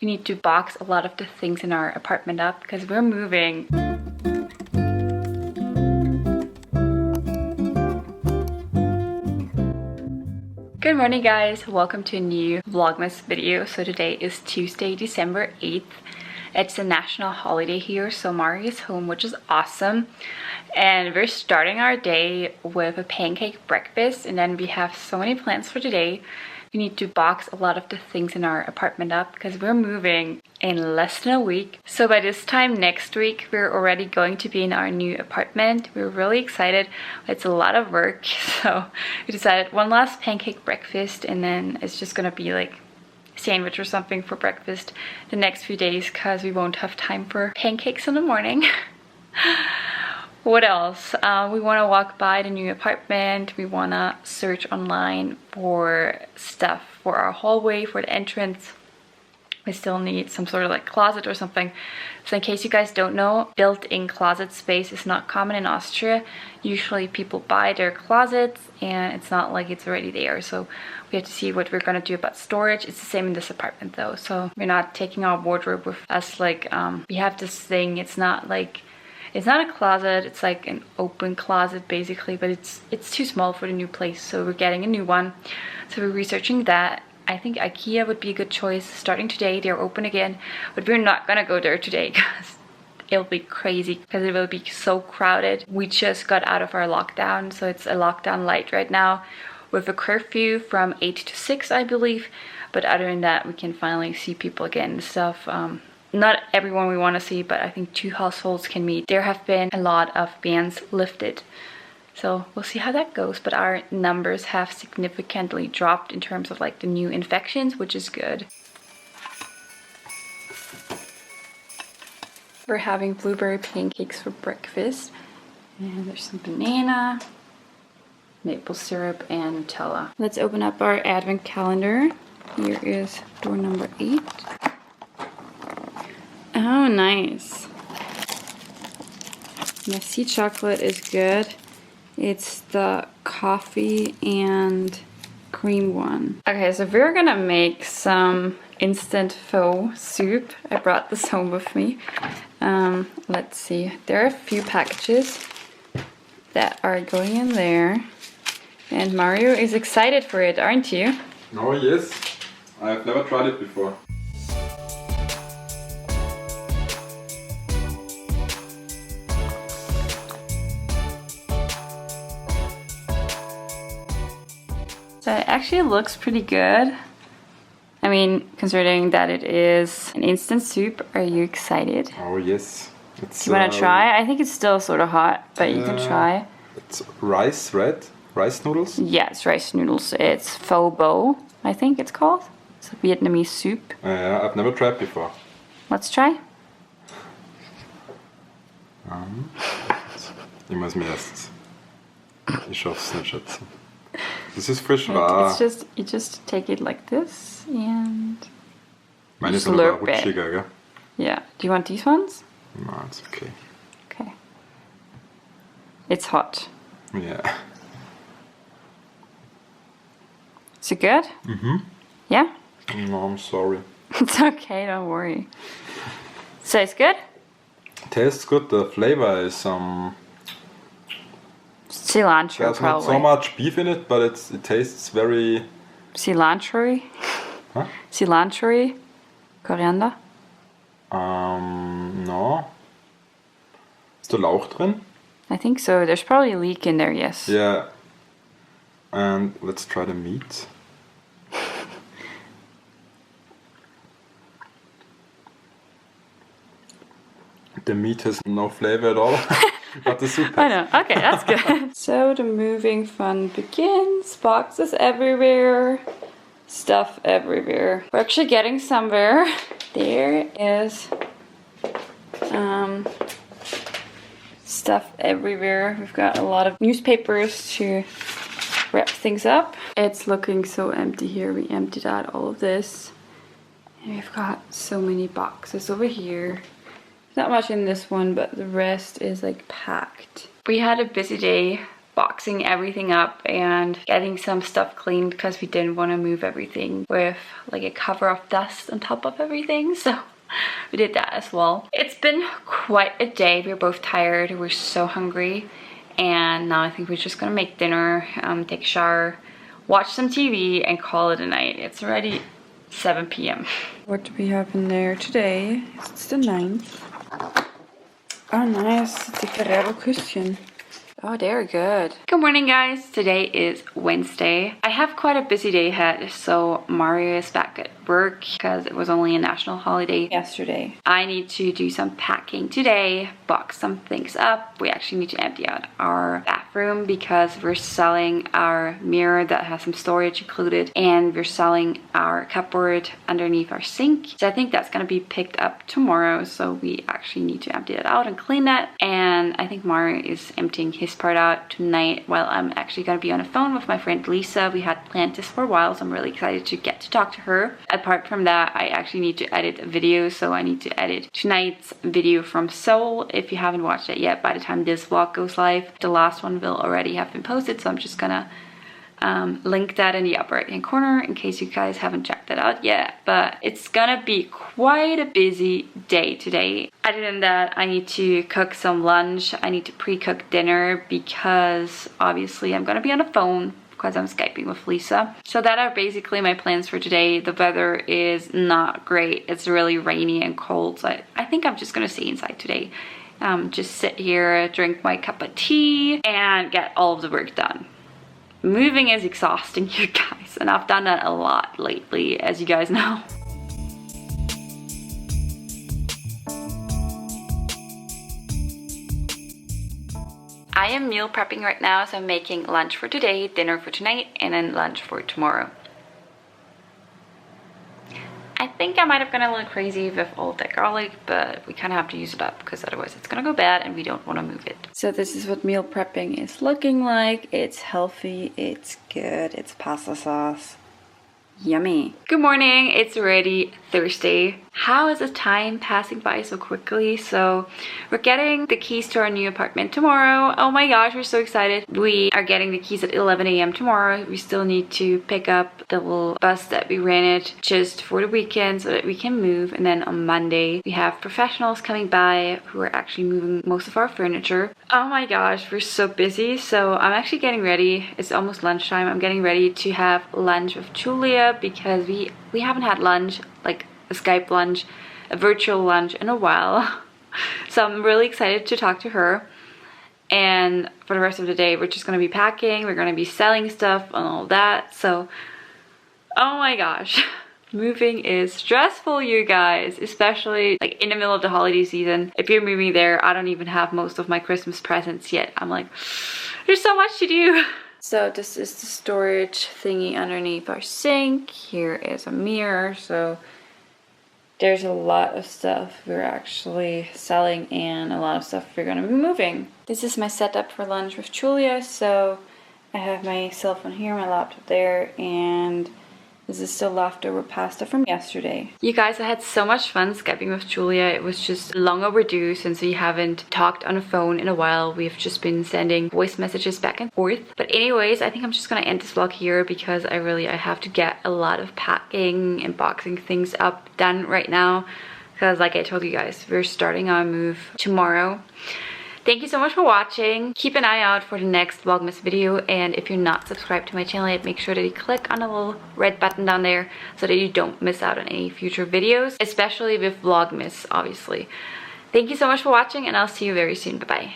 We need to box a lot of the things in our apartment up because we're moving. Good morning guys, welcome to a new Vlogmas video. So today is Tuesday, December 8th. It's a national holiday here, so Mari is home, which is awesome. And we're starting our day with a pancake breakfast, and then we have so many plans for today. We need to box a lot of the things in our apartment up because we're moving in less than a week. So by this time next week, we're already going to be in our new apartment. We're really excited. It's a lot of work. So we decided one last pancake breakfast, and then it's just gonna be like sandwich or something for breakfast the next few days because we won't have time for pancakes in the morning. What else? We want to walk by the new apartment. We want to search online for stuff for our hallway, for the entrance. We still need some sort of like closet or something. So in case you guys don't know, built-in closet space is not common in Austria. Usually people buy their closets and it's not like it's already there. So we have to see what we're going to do about storage. It's the same in this apartment though. So we're not taking our wardrobe with us. Like we have this thing. It's not a closet, it's like an open closet basically, but it's too small for the new place, so we're getting a new one. So we're researching that. I think IKEA would be a good choice. Starting today, they're open again, but we're not gonna go there today because it'll be crazy, because it will be so crowded. We just got out of our lockdown, so it's a lockdown light right now with a curfew from 8 to 6, I believe. But other than that, we can finally see people again and stuff. Not everyone we want to see, but I think 2 households can meet. There have been a lot of bans lifted, so we'll see how that goes. But our numbers have significantly dropped in terms of like the new infections, which is good. We're having blueberry pancakes for breakfast, and there's some banana, maple syrup, and Nutella. Let's open up our advent calendar. Here is door number 8. Oh, nice. Messy chocolate is good. It's the coffee and cream one. Okay, so we're gonna make some instant faux soup. I brought this home with me. Let's see. There are a few packages that are going in there. And Mario is excited for it, aren't you? Oh yes. I've never tried it before. So it actually looks pretty good. I mean, considering that it is an instant soup, are you excited? Oh yes. Do you want to try? I think it's still sort of hot, but you can try. It's rice, right? Rice noodles? Yeah, it's rice noodles. It's pho bo, I think it's called. It's a Vietnamese soup. Yeah, I've never tried before. Let's try. Ich muss mir erst... Ich schaff's nicht schätzen. Das ist frisch wahr. It's just, you just take it like this and Meine ist aber slurp it. rutschiger, gell? Yeah. Do you want these ones? No, it's okay. Okay. It's hot. Yeah. Is it good? Mm-hmm. Yeah? No, I'm sorry. It's okay, don't worry. So it's good? Tastes good. The flavor is Cilantro, there's not probably. so much beef in it, but it tastes very... Cilantro? Huh? Cilantro? Coriander? No. Ist da Lauch drin? I think so. There's probably a leek in there, yes. Yeah. And let's try the meat. The meat has no flavor at all, but the soup has. I know. Okay, that's good. So the moving fun begins. Boxes everywhere. Stuff everywhere. We're actually getting somewhere. There is stuff everywhere. We've got a lot of newspapers to wrap things up. It's looking so empty here. We emptied out all of this. And we've got so many boxes over here. Not much in this one, but the rest is like packed. We had a busy day boxing everything up and getting some stuff cleaned because we didn't want to move everything with like a cover of dust on top of everything. So we did that as well. It's been quite a day. We're both tired. We're so hungry. And now I think we're just gonna make dinner, take a shower, watch some TV, and call it a night. It's already 7 p.m. What do we have in there today? It's the 9th. Oh, nice. It's a Ferrero Küsschen. Oh, they're good. Good morning, guys. Today is Wednesday. I have quite a busy day ahead, so Mario is back at work because it was only a national holiday yesterday. I need to do some packing today, box some things up. We actually need to empty out our bathroom because we're selling our mirror that has some storage included, and we're selling our cupboard underneath our sink. So I think that's gonna be picked up tomorrow, so we actually need to empty that out and clean that. And I think Mario is emptying his part out tonight while I'm actually going to be on the phone with my friend Lisa. We had planned this for a while, so I'm really excited to get to talk to her. Apart from that, I actually need to edit a video, so I need to edit tonight's video from Seoul. If you haven't watched it yet, by the time this vlog goes live, the last one will already have been posted, so I'm just gonna link that in the upper right hand corner in case you guys haven't checked that out yet. But it's gonna be quite a busy day today. Other than that, I need to cook some lunch. I need to pre-cook dinner because obviously I'm gonna be on the phone because I'm Skyping with Lisa. So that are basically my plans for today. The weather is not great. It's really rainy and cold, so I think I'm just gonna stay inside today. Just sit here, drink my cup of tea, and get all of the work done. Moving is exhausting, you guys, and I've done that a lot lately, as you guys know. I am meal prepping right now, so I'm making lunch for today, dinner for tonight, and then lunch for tomorrow. I think I might have gone a little crazy with all that garlic, but we kind of have to use it up because otherwise it's gonna go bad and we don't want to move it. So this is what meal prepping is looking like. It's healthy, it's good, it's pasta sauce. Yummy. Good morning, it's already Thursday. How is the time passing by so quickly? So we're getting the keys to our new apartment tomorrow. Oh my gosh, we're so excited. We are getting the keys at 11 a.m. tomorrow. We still need to pick up the little bus that we rented just for the weekend so that we can move. And then on Monday, we have professionals coming by who are actually moving most of our furniture. Oh my gosh, we're so busy. So I'm actually getting ready. It's almost lunchtime. I'm getting ready to have lunch with Julia because we haven't had lunch, like a Skype lunch, a virtual lunch in a while. So I'm really excited to talk to her. And for the rest of the day, we're just gonna be packing, we're gonna be selling stuff and all that. So, oh my gosh, moving is stressful, you guys, especially like in the middle of the holiday season. If you're moving there, I don't even have most of my Christmas presents yet. I'm like, there's so much to do. So this is the storage thingy underneath our sink. Here is a mirror, so there's a lot of stuff we're actually selling and a lot of stuff we're gonna be moving. This is my setup for lunch with Julia. So I have my cell phone here, my laptop there, and this is still leftover pasta from yesterday. You guys, I had so much fun Skyping with Julia. It was just long overdue since we haven't talked on the phone in a while. We've just been sending voice messages back and forth. But anyways, I think I'm just gonna end this vlog here because I have to get a lot of packing and boxing things up done right now. Because like I told you guys, we're starting our move tomorrow. Thank you so much for watching. Keep an eye out for the next Vlogmas video, and if you're not subscribed to my channel yet, make sure that you click on the little red button down there so that you don't miss out on any future videos, especially with Vlogmas, obviously. Thank you so much for watching, and I'll see you very soon. Bye-bye.